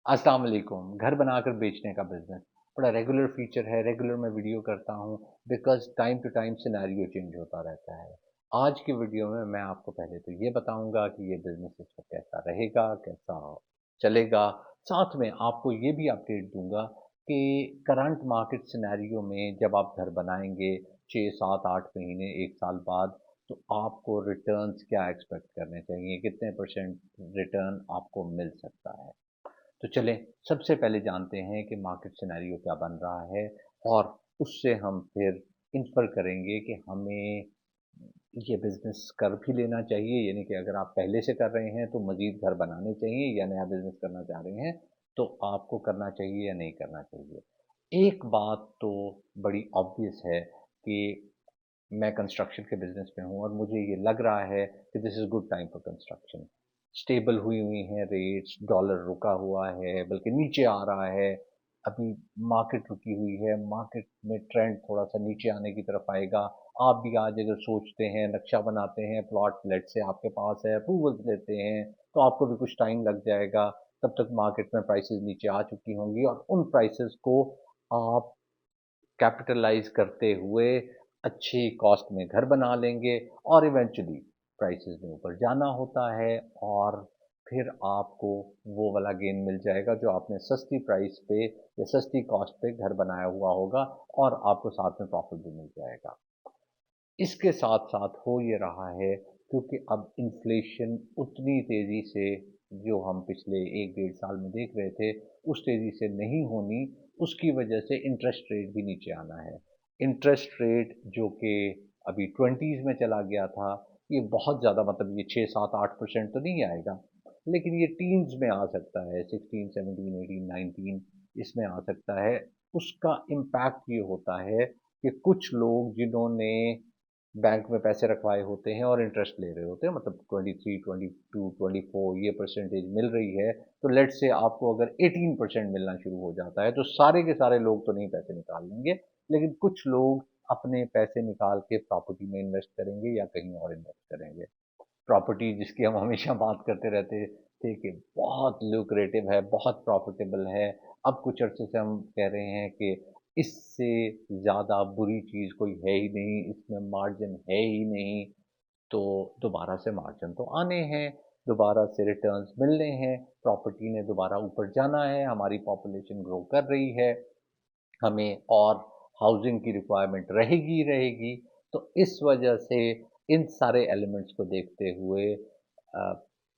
अस्सलाम वालेकुम। घर बनाकर बेचने का बिजनेस बड़ा रेगुलर फीचर है। रेगुलर मैं वीडियो करता हूँ because time to time scenario change होता रहता है। आज की वीडियो में मैं आपको पहले तो ये बताऊंगा कि ये बिजनेस इस वक्त कैसा रहेगा, कैसा चलेगा। साथ में आपको ये भी अपडेट दूंगा कि करंट मार्केट सिनेरियो में जब आप घर बनाएंगे 6 7 8 महीने 1 साल बाद, तो आपको रिटर्न्स क्या एक्सपेक्ट करने चाहिए, कितने परसेंट रिटर्न आपको मिल सकता है। तो चलें सबसे पहले जानते हैं कि मार्केट सिनेरियो क्या बन रहा है, और उससे हम फिर इन्फर करेंगे कि हमें ये बिज़नेस कर भी लेना चाहिए, यानी कि अगर आप पहले से कर रहे हैं तो मज़ीद घर बनाने चाहिए, या नया बिज़नेस करना चाह रहे हैं तो आपको करना चाहिए या नहीं करना चाहिए। एक बात तो बड़ी ऑब्वियस है कि मैं कंस्ट्रक्शन के बिजनेस में हूँ और मुझे ये लग रहा है कि this is good time for construction. Stable हुई हुई हैं रेट्स, डॉलर रुका हुआ है बल्कि नीचे आ रहा है। अभी मार्केट रुकी हुई है, मार्केट में ट्रेंड थोड़ा सा नीचे आने की तरफ आएगा। आप भी आज अगर सोचते हैं, नक्शा बनाते हैं, प्लॉट लेट से आपके पास है, अप्रूवल्स लेते हैं, तो आपको भी कुछ टाइम लग जाएगा। तब तक मार्केट में प्राइसेस नीचे आ चुकी होंगी और उन प्राइसेस को आप कैपिटलाइज करते हुए अच्छी कॉस्ट में घर बना लेंगे, और इवेंचुअली प्राइसेस में ऊपर जाना होता है, और फिर आपको वो वाला गेन मिल जाएगा जो आपने सस्ती प्राइस पे या सस्ती कॉस्ट पे घर बनाया हुआ होगा, और आपको साथ में प्रॉफिट भी मिल जाएगा। इसके साथ साथ हो ये रहा है क्योंकि अब इन्फ्लेशन उतनी तेज़ी से, जो हम पिछले 1 डेढ़ साल में देख रहे थे, उस तेज़ी से नहीं होनी। उसकी वजह से इंटरेस्ट रेट भी नीचे आना है। इंटरेस्ट रेट जो कि अभी ट्वेंटीज़ में चला गया था, ये बहुत ज़्यादा, मतलब ये 6 7 8% तो नहीं आएगा, लेकिन ये टीन्स में आ सकता है, 16 17 18 19 इसमें आ सकता है। उसका इम्पैक्ट ये होता है कि कुछ लोग जिन्होंने बैंक में पैसे रखवाए होते हैं और इंटरेस्ट ले रहे होते हैं, मतलब 23 22 24 ये परसेंटेज मिल रही है, तो लेट से आपको अगर 18% मिलना शुरू हो जाता है, तो सारे के सारे लोग तो नहीं पैसे निकाल लेंगे, लेकिन कुछ लोग अपने पैसे निकाल के प्रॉपर्टी में इन्वेस्ट करेंगे या कहीं और इन्वेस्ट करेंगे। प्रॉपर्टी जिसकी हम हमेशा बात करते रहते थे कि बहुत लुक्रेटिव है, बहुत प्रॉफिटेबल है, अब कुछ अरसे से हम कह रहे हैं कि इससे ज़्यादा बुरी चीज़ कोई है ही नहीं, इसमें मार्जिन है ही नहीं। तो दोबारा से मार्जिन तो आने हैं, दोबारा से रिटर्न्स मिलने हैं, प्रॉपर्टी ने दोबारा ऊपर जाना है, हमारी पॉपुलेशन ग्रो कर रही है, हमें और हाउसिंग की रिक्वायरमेंट रहेगी ही रहेगी। तो इस वजह से इन सारे एलिमेंट्स को देखते हुए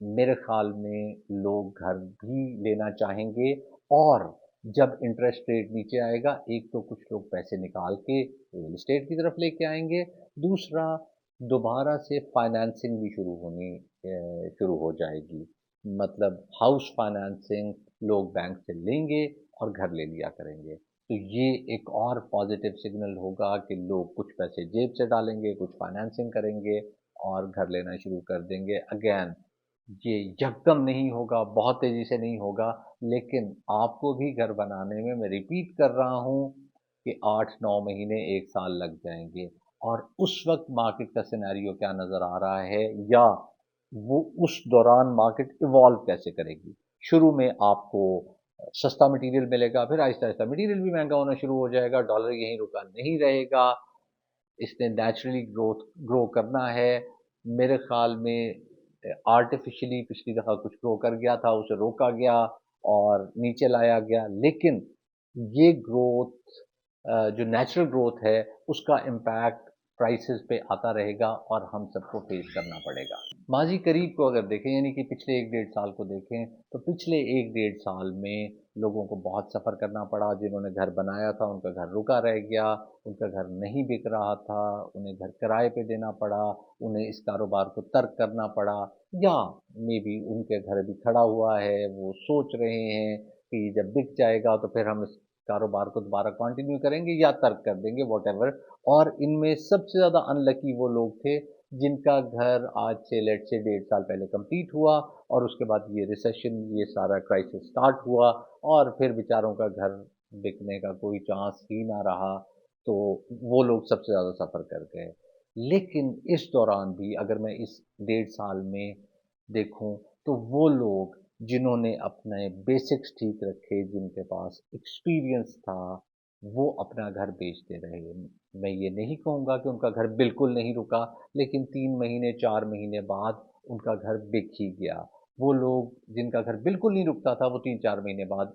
मेरे ख्याल में लोग घर भी लेना चाहेंगे। और जब इंटरेस्ट रेट नीचे आएगा, एक तो कुछ लोग पैसे निकाल के रियल एस्टेट की तरफ लेके आएंगे, दूसरा दोबारा से फाइनेंसिंग भी शुरू हो जाएगी। मतलब हाउस फाइनेंसिंग लोग बैंक से लेंगे और घर ले लिया करेंगे। तो ये एक और पॉजिटिव सिग्नल होगा कि लोग कुछ पैसे जेब से डालेंगे, कुछ फाइनेंसिंग करेंगे और घर लेना शुरू कर देंगे। अगेन ये यकदम नहीं होगा, बहुत तेज़ी से नहीं होगा, लेकिन आपको भी घर बनाने में, मैं रिपीट कर रहा हूँ, कि 8 9 महीने 1 साल लग जाएंगे। और उस वक्त मार्केट का सिनेरियो क्या नज़र आ रहा है, या वो उस दौरान मार्केट इवॉल्व कैसे करेगी। शुरू में आपको सस्ता मटेरियल मिलेगा, फिर आहिस्ता आहिस्ता मटेरियल भी महंगा होना शुरू हो जाएगा, डॉलर यहीं रुका नहीं रहेगा, इसने नेचुरली ग्रो करना है। मेरे ख्याल में आर्टिफिशियली पिछली दफ़ा कुछ ग्रो कर गया था, उसे रोका गया और नीचे लाया गया, लेकिन ये ग्रोथ, जो नेचुरल ग्रोथ है, उसका इम्पैक्ट प्राइसेस पे आता रहेगा और हम सबको फेस करना पड़ेगा। माजी करीब को अगर देखें, यानी कि पिछले 1 डेढ़ साल को देखें, तो पिछले 1 डेढ़ साल में लोगों को बहुत सफ़र करना पड़ा। जिन्होंने घर बनाया था उनका घर रुका रह गया, उनका घर नहीं बिक रहा था, उन्हें घर किराए पे देना पड़ा, उन्हें इस कारोबार को तर्क करना पड़ा, या मे बी उनके घर भी खड़ा हुआ है, वो सोच रहे हैं कि जब बिक जाएगा तो फिर हम इस कारोबार को दोबारा कंटिन्यू करेंगे या तर्क कर देंगे, वॉटेवर। और इनमें सबसे ज़्यादा अनलकी वो लोग थे जिनका घर आज से लेट से 1.5 साल पहले कंप्लीट हुआ, और उसके बाद ये रिसेशन, ये सारा क्राइसिस स्टार्ट हुआ, और फिर बेचारों का घर बिकने का कोई चांस ही ना रहा। तो वो लोग सबसे ज़्यादा सफ़र कर गए। लेकिन इस दौरान भी अगर मैं इस 1.5 साल में देखूं, तो वो लोग जिन्होंने अपने बेसिक्स ठीक रखे, जिनके पास एक्सपीरियंस था, वो अपना घर बेचते रहे। मैं ये नहीं कहूँगा कि उनका घर बिल्कुल नहीं रुका, लेकिन 3 महीने 4 महीने बाद उनका घर बिक ही गया। वो लोग जिनका घर बिल्कुल नहीं रुकता था, वो 3-4 महीने बाद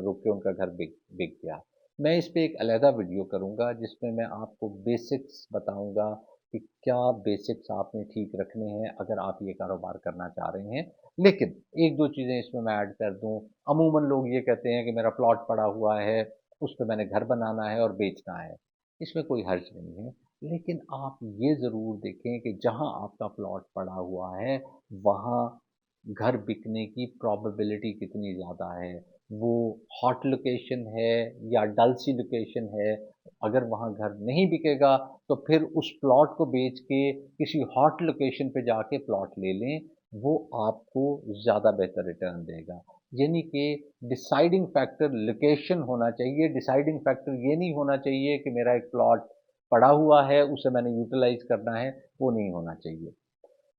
रुक के उनका घर बिक बिक गया। मैं इस पे एक अलहदा वीडियो करूँगा जिसमें मैं आपको बेसिक्स बताऊँगा कि क्या बेसिक्स आपने ठीक रखने हैं अगर आप ये कारोबार करना चाह रहे हैं। लेकिन 1-2 चीज़ें इसमें मैं ऐड कर दूँ। अमूमन लोग ये कहते हैं कि मेरा प्लॉट पड़ा हुआ है, उस पे मैंने घर बनाना है और बेचना है। इसमें कोई हर्ज नहीं है। लेकिन आप ये ज़रूर देखें कि जहाँ आपका प्लॉट पड़ा हुआ है, वहाँ घर बिकने की प्रोबेबिलिटी कितनी ज़्यादा है। वो हॉट लोकेशन है या डल सी लोकेशन है। अगर वहाँ घर नहीं बिकेगा तो फिर उस प्लॉट को बेच के किसी हॉट लोकेशन पे जाके प्लॉट ले लें, वो आपको ज़्यादा बेहतर रिटर्न देगा। यानी कि डिसाइडिंग फैक्टर लोकेशन होना चाहिए, डिसाइडिंग फैक्टर ये नहीं होना चाहिए कि मेरा एक प्लॉट पड़ा हुआ है, उसे मैंने यूटिलाइज़ करना है, वो नहीं होना चाहिए।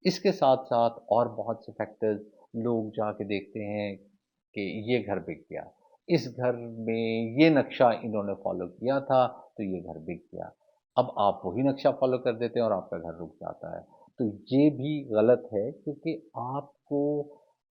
इसके साथ-साथ और बहुत से फैक्टर्स लोग जाके देखते हैं कि ये घर बिक गया। इस घर में ये नक्शा इन्होंने फ़ॉलो किया था, तो ये घर बिक गया। अब आप वही नक्शा फ़ॉलो कर देते हैं और आपका घर रुक जाता है। तो ये भी गलत है क्योंकि आपको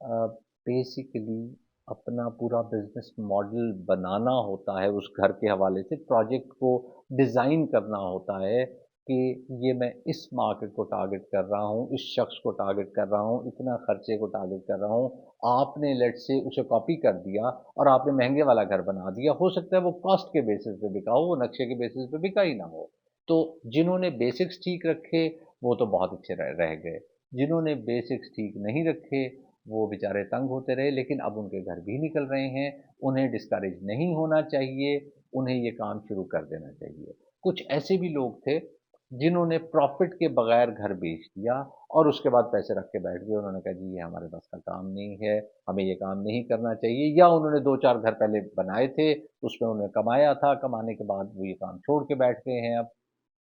अ, बेसिकली अपना पूरा बिज़नेस मॉडल बनाना होता है उस घर के हवाले से, प्रोजेक्ट को डिज़ाइन करना होता है कि ये मैं इस मार्केट को टारगेट कर रहा हूँ, इस शख्स को टारगेट कर रहा हूँ, इतना खर्चे को टारगेट कर रहा हूँ। आपने लेट्स से उसे कॉपी कर दिया और आपने महँगे वाला घर बना दिया। हो सकता है वो कॉस्ट के बेसिस पे बिका हो, वो नक्शे के बेसिस पे बिका ही ना हो। तो जिन्होंने बेसिक्स ठीक रखे, वो तो बहुत अच्छे रह गए। जिन्होंने बेसिक्स ठीक नहीं रखे, वो बेचारे तंग होते रहे, लेकिन अब उनके घर भी निकल रहे हैं। उन्हें डिस्करेज नहीं होना चाहिए, उन्हें ये काम शुरू कर देना चाहिए। कुछ ऐसे भी लोग थे जिन्होंने प्रॉफ़िट के बगैर घर बेच दिया और उसके बाद पैसे रख के बैठ गए। उन्होंने कहा जी ये हमारे बस का काम नहीं है, हमें ये काम नहीं करना चाहिए, या उन्होंने 2-4 घर पहले बनाए थे, उसमें उन्होंने कमाया था, कमाने के बाद वो ये काम छोड़ के बैठ गए हैं अब।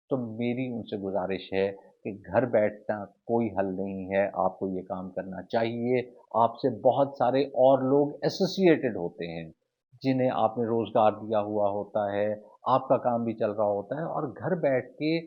तो मेरी उनसे गुज़ारिश है कि घर बैठना कोई हल नहीं है, आपको ये काम करना चाहिए। आपसे बहुत सारे और लोग एसोसिएटेड होते हैं, जिन्हें आपने रोज़गार दिया हुआ होता है, आपका काम भी चल रहा होता है और घर बैठ के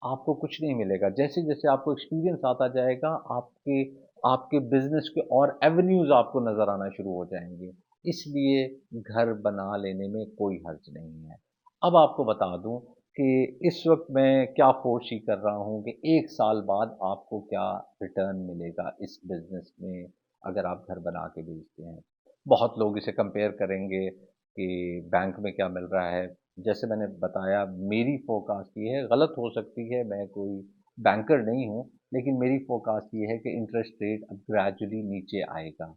आपको कुछ नहीं मिलेगा। जैसे-जैसे आपको एक्सपीरियंस आता जाएगा, आपके आपके बिज़नेस के और एवेन्यूज़ आपको नज़र आना शुरू हो जाएँगे। इसलिए घर बना लेने में कोई हर्ज नहीं है। अब आपको बता दूँ कि इस वक़्त मैं क्या फ़ोर्सी कर रहा हूँ कि 1 साल बाद आपको क्या रिटर्न मिलेगा इस बिज़नेस में, अगर आप घर बना के बेचते हैं। बहुत लोग इसे कंपेयर करेंगे कि बैंक में क्या मिल रहा है। जैसे मैंने बताया, मेरी फ़ोरकास्ट ये है, गलत हो सकती है, मैं कोई बैंकर नहीं हूँ, लेकिन मेरी फ़ोरकास्ट ये है कि इंटरेस्ट रेट अब ग्रेजुअली नीचे आएगा।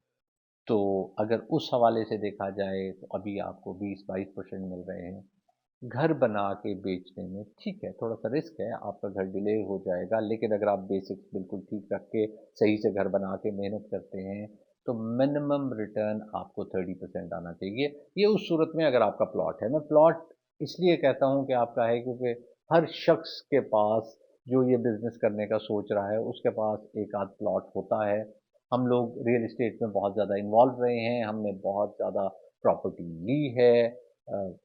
तो अगर उस हवाले से देखा जाए तो अभी आपको 20-22% मिल रहे हैं। घर बना के बेचने में ठीक है, थोड़ा-सा रिस्क है, आपका घर डिले हो जाएगा, लेकिन अगर आप बेसिक्स बिल्कुल ठीक रख के सही से घर बना के मेहनत करते हैं, तो मिनिमम रिटर्न आपको 30% आना चाहिए। ये उस सूरत में अगर आपका प्लॉट है। मैं प्लॉट इसलिए कहता हूँ कि आपका है क्योंकि हर शख्स के पास जो ये बिज़नेस करने का सोच रहा है, उसके पास एक आध प्लॉट होता है। हम लोग रियल एस्टेट में बहुत ज़्यादा इन्वॉल्व रहे हैं, हमने बहुत ज़्यादा प्रॉपर्टी ली है। अ,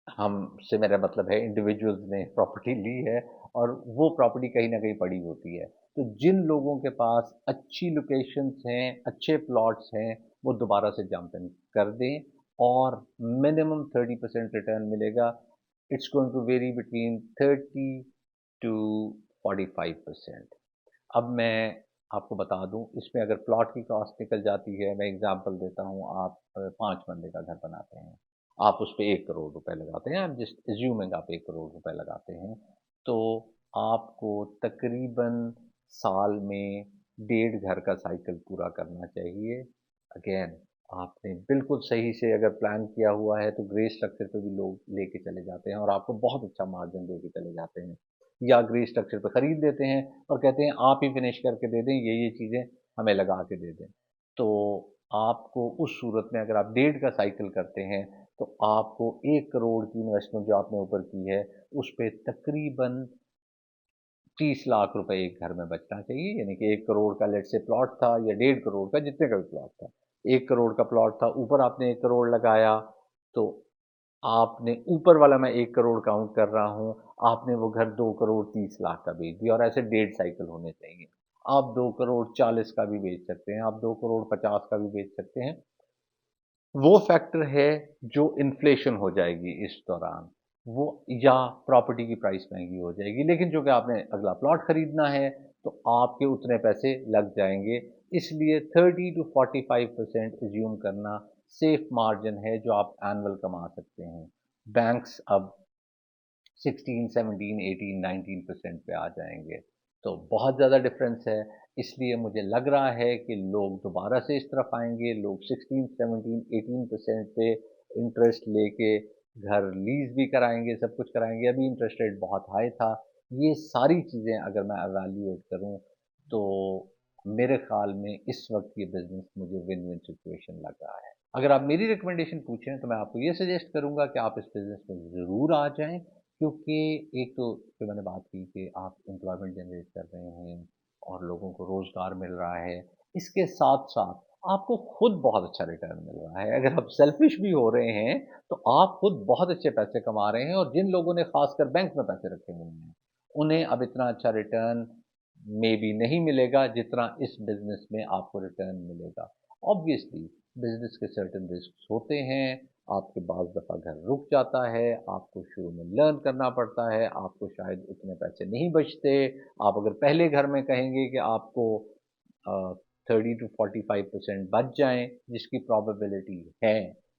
हमसे मेरा मतलब है इंडिविजुअल्स ने प्रॉपर्टी ली है और वो प्रॉपर्टी कहीं न कहीं पड़ी होती है। तो जिन लोगों के पास अच्छी लोकेशंस हैं, अच्छे प्लॉट्स हैं, वो दोबारा से जंप इन कर दें और मिनिमम 30% रिटर्न मिलेगा। It's going to very between 30 to 45%। अब मैं आपको बता दूँ, इसमें अगर प्लॉट की कॉस्ट निकल जाती है, मैं एग्ज़ाम्पल देता हूँ, आप 5 बंदे का घर बनाते हैं, आप उस पे 1 करोड़ रुपए लगाते हैं, आई एम जस्ट अस्यूमिंग आप 1 करोड़ रुपए लगाते हैं, तो आपको तकरीबन साल में डेढ़ घर का साइकिल पूरा करना चाहिए। अगेन आपने बिल्कुल सही से अगर प्लान किया हुआ है, तो ग्रे स्ट्रक्चर पे भी लोग लेके चले जाते हैं और आपको बहुत अच्छा मार्जिन देके चले जाते हैं। या ग्रे स्ट्रक्चर पे खरीद लेते हैं और कहते हैं आप ही फिनिश करके दे दें, ये चीज़ें हमें लगा के दे दें। तो आपको उस सूरत में अगर आप डेढ़ का साइकिल करते हैं, तो आपको 1 करोड़ की इन्वेस्टमेंट जो आपने ऊपर की है, उस पे तकरीबन 30 लाख रुपए एक घर में बचना चाहिए। यानी कि 1 करोड़ का लेट्स से प्लॉट था या डेढ़ करोड़ का, जितने का भी प्लॉट था। 1 करोड़ का प्लॉट था, ऊपर आपने 1 करोड़ लगाया, तो आपने ऊपर वाला मैं 1 करोड़ काउंट कर रहा हूँ, आपने वो घर 2 करोड़ 30 लाख का बेच दिया, और ऐसे 1.5 साइकिल होने चाहिए। आप 2 करोड़ 40 का भी बेच सकते हैं, आप 2 करोड़ 50 का भी बेच सकते हैं। वो फैक्टर है जो इन्फ्लेशन हो जाएगी इस दौरान, वो, या प्रॉपर्टी की प्राइस महंगी हो जाएगी, लेकिन जो कि आपने अगला प्लॉट खरीदना है तो आपके उतने पैसे लग जाएंगे। इसलिए 30 to 45% एज्यूम करना सेफ मार्जिन है जो आप एनुअल कमा सकते हैं। बैंक्स अब 16, 17, 18, 19% पे आ जाएंगे, तो बहुत ज़्यादा डिफरेंस है। इसलिए मुझे लग रहा है कि लोग दोबारा से इस तरफ आएंगे, लोग 16, 17, 18% पे इंटरेस्ट लेके घर लीज भी कराएंगे, सब कुछ कराएंगे। अभी इंटरेस्ट रेट बहुत हाई था। ये सारी चीज़ें अगर मैं एवेल्यूएट करूं तो मेरे ख्याल में इस वक्त ये बिजनेस मुझे विन विन सिचुएशन लग रहा है। अगर आप मेरी रिकमेंडेशन पूछें तो मैं आपको ये सजेस्ट करूंगा कि आप इस बिजनेस में ज़रूर आ जाएं, क्योंकि एक तो जो मैंने बात की कि आप एम्प्लॉयमेंट जनरेट कर रहे हैं और लोगों को रोज़गार मिल रहा है, इसके साथ साथ आपको खुद बहुत अच्छा रिटर्न मिल रहा है। अगर आप सेल्फिश भी हो रहे हैं तो आप खुद बहुत अच्छे पैसे कमा रहे हैं, और जिन लोगों ने खासकर बैंक में पैसे रखे हुए हैं उन्हें अब इतना अच्छा रिटर्न मे बी नहीं मिलेगा जितना इस बिजनेस में आपको रिटर्न मिलेगा। ऑब्वियसली बिजनेस के सर्टेन रिस्क होते हैं, आपके बाज़ दफ़ा घर रुक जाता है, आपको शुरू में लर्न करना पड़ता है, आपको शायद उतने पैसे नहीं बचते। आप अगर पहले घर में कहेंगे कि आपको 30 to 45% बच जाएं, जिसकी प्रोबेबिलिटी है,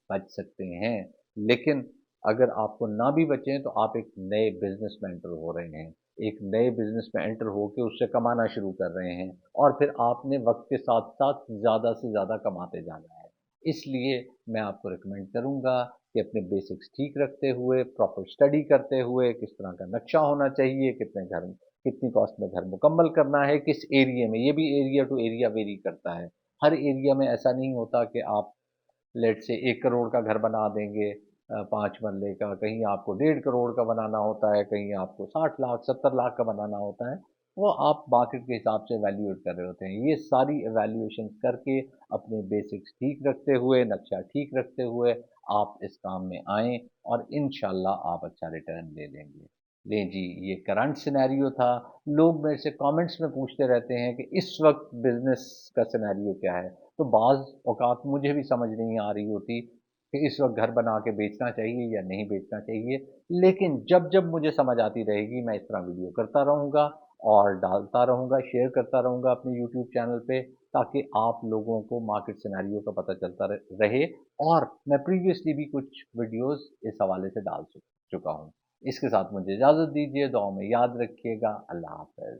बच सकते हैं, लेकिन अगर आपको ना भी बचें तो आप एक नए बिजनेस में एंटर हो रहे हैं, एक नए बिजनेस में एंटर होकर उससे कमाना शुरू कर रहे हैं, और फिर आपने वक्त के साथ साथ ज़्यादा से ज़्यादा कमाते जाना है। इसलिए मैं आपको रिकमेंड करूंगा कि अपने बेसिक्स ठीक रखते हुए, प्रॉपर स्टडी करते हुए, किस तरह का नक्शा होना चाहिए, कितनी कॉस्ट में घर मुकम्मल करना है, किस एरिया में, ये भी एरिया टू एरिया वेरी करता है। हर एरिया में ऐसा नहीं होता कि आप लेट से 1 करोड़ का घर बना देंगे, 5 मरले का, कहीं आपको 1.5 करोड़ का बनाना होता है, कहीं आपको 60 लाख 70 लाख का बनाना होता है। वो आप मार्केट के हिसाब से वैल्यूएट कर रहे होते हैं। ये सारी एवेल्यूएशन करके अपने बेसिक्स ठीक रखते हुए, नक्शा ठीक रखते हुए आप इस काम में आएं, और इंशाल्लाह आप अच्छा रिटर्न ले लेंगे। लें जी, ये करंट सिनेरियो था। लोग मेरे से कमेंट्स में पूछते रहते हैं कि इस वक्त बिजनेस का सिनेरियो क्या है, तो बाज़ औक़ात मुझे भी समझ नहीं आ रही होती कि इस वक्त घर बना के बेचना चाहिए या नहीं बेचना चाहिए। लेकिन जब जब मुझे समझ आती रहेगी मैं इस तरह वीडियो करता रहूँगा और डालता रहूँगा, शेयर करता रहूँगा अपने यूट्यूब चैनल पे, ताकि आप लोगों को मार्केट सिनेरियो का पता चलता रहे। और मैं प्रीवियसली भी कुछ वीडियोस इस हवाले से डाल चुका हूँ। इसके साथ मुझे इजाज़त दीजिए, दुआ में याद रखिएगा। अल्लाह हाफ़िज़।